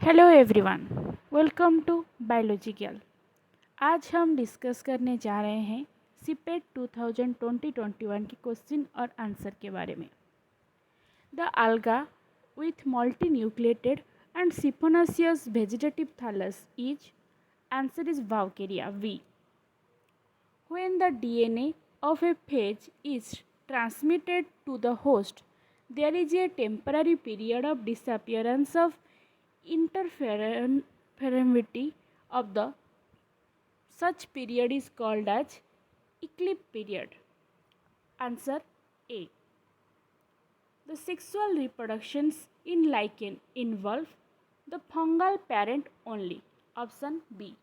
Hello everyone, welcome to biology girl. आज हम discuss करने जा रहे हैं सीपेट 2020-21 के क्वेश्चन और आंसर के बारे में। The alga with multinucleated and siphonaceous vegetative thallus is answer is Vaucaria V. When the DNA of a phage is transmitted to the host, there is a temporary period of disappearance of interferentivity of the such period is called as eclipse period. Answer A. The sexual reproductions in lichen involve the fungal parent only. Option B.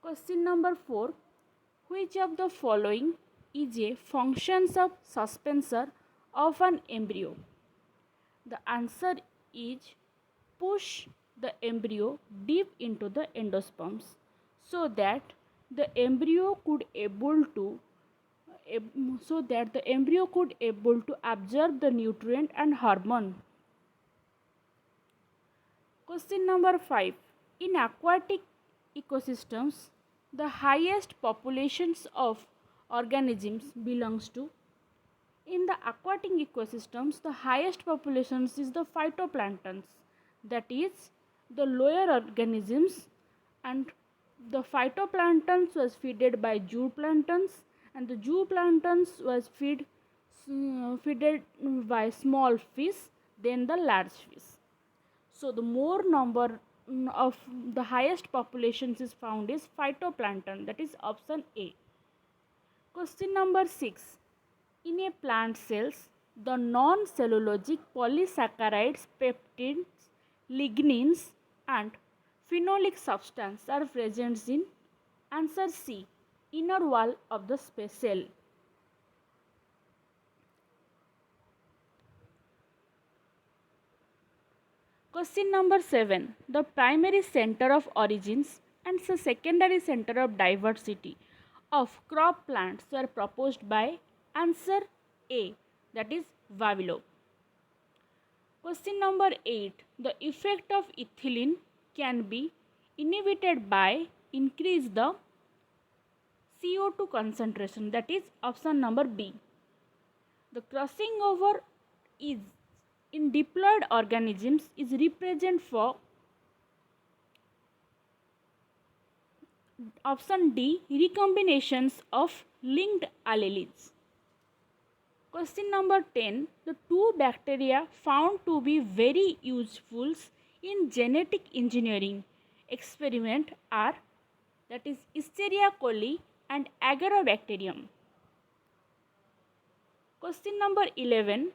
Question number 4. Which of the following is a function of suspensor of an embryo? The answer is push the embryo deep into the endosperms so that the embryo could able to absorb the nutrient and hormone. Question number 5. In aquatic ecosystems, the highest populations of organisms belongs to. In the aquatic ecosystems, the highest populations is the phytoplanktons, that is the lower organisms, and the phytoplanktons was fed by zooplanktons, and the zooplanktons was fed by small fish, then the large fish. So the more number of the highest populations is found is phytoplankton, that is option A. Question number 6. In a plant cells, the non-cellulosic polysaccharides, peptides, lignins and phenolic substance are present in answer C, inner wall of the cell. Question number 7. The primary center of origins and the secondary center of diversity of crop plants were proposed by answer A, that is Vavilov. Question number 8. The effect of ethylene can be inhibited by increase the CO2 concentration, that is option number B. The crossing over is in diploid organisms is represent for option D, recombinations of linked alleles. Question number 10. The two bacteria found to be very useful in genetic engineering experiment are, that is Escherichia coli and Agrobacterium. Question number 11.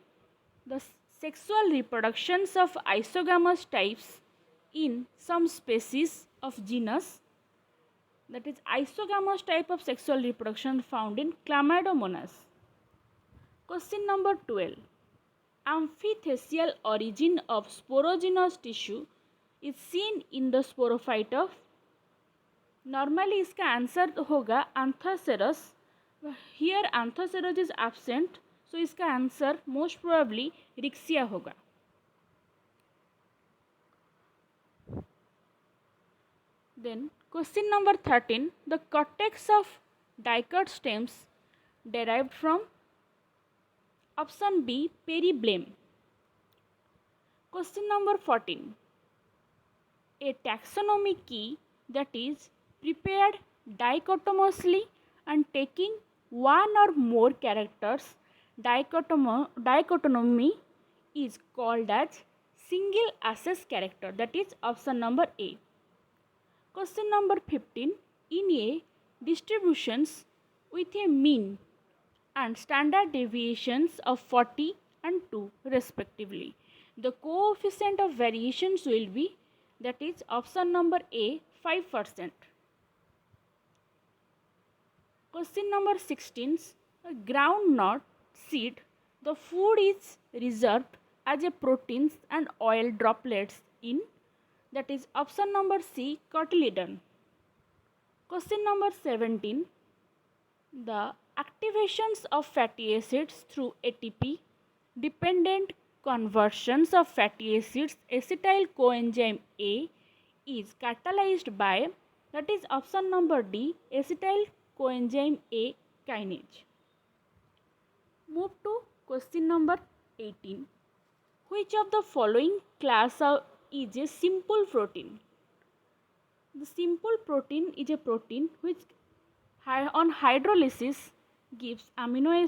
The sexual reproductions of isogamous types in some species of genus, that is isogamous type of sexual reproduction found in Chlamydomonas. Question number 12. Amphithecal origin of sporogenous tissue is seen in the sporophyte of, normally इसका answer होगा Anthoceros. Here Anthoceros is absent, so इसका answer most probably Rixia होगा. Then question number 13. The cortex of dicot stems derived from option B, peribleum. Question number 14. A taxonomy key that is prepared dichotomously and taking one or more characters dichotomy is called as single access character, that is option number A. Question number 15. In a distributions with a mean and standard deviations of 40 and 2 respectively, the coefficient of variations will be, that is option number A, 5%. Question number 16. Groundnut seed, the food is reserved as a proteins and oil droplets in, that is option number C, cotyledon. Question number 17. The activations of fatty acids through ATP dependent conversions of fatty acids, acetyl coenzyme A is catalyzed by, that is option number D, acetyl coenzyme A kinase. Move to question number 18. Which of the following class is a simple protein? The simple protein is a protein which on hydrolysis gives amino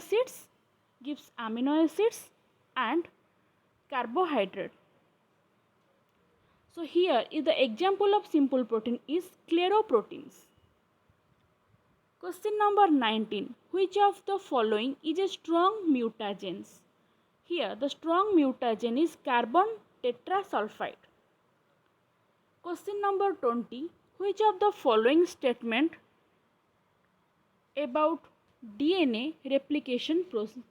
acids and carbohydrate. So here is the example of simple protein is scleroproteins. Question number 19. Which of the following is a strong mutagens? Here the strong mutagen is carbon tetrasulfide. Question number 20. Which of the following statement about DNA replication process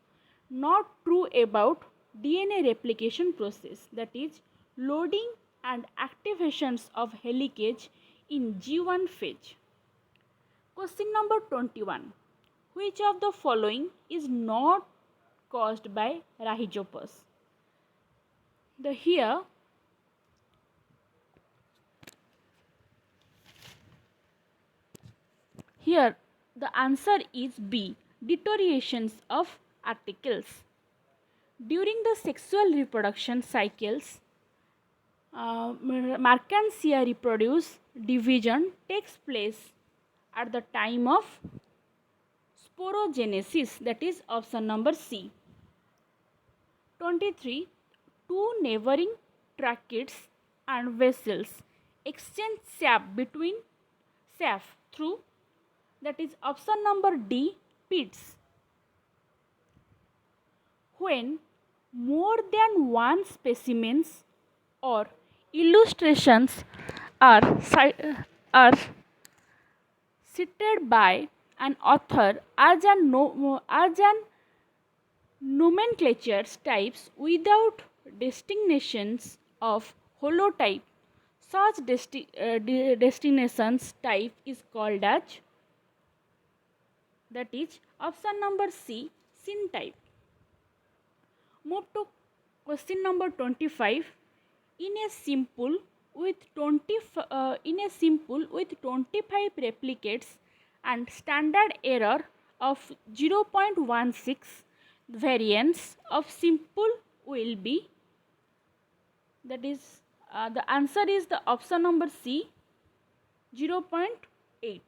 not true about DNA replication process, that is loading and activations of helicase in G1 phase? Question number 21. Which of the following is not caused by rhizopus? Here the answer is B, deteriorations of articles. During the sexual reproduction cycles, Mercansia reproduce division takes place at the time of sporogenesis, that is option number C. 23. Two neighboring tracheids and vessels exchange sap through, that is option number D, pits. When more than one specimens or illustrations are cited by an author as an nomenclature types without distinctions of holotype, such destinations type is called as, that is option number C, syntype. Move to question number 25. In a simple with 25 replicates and standard error of 0.16, variance of simple will be, that is the answer is the option number C, 0.8.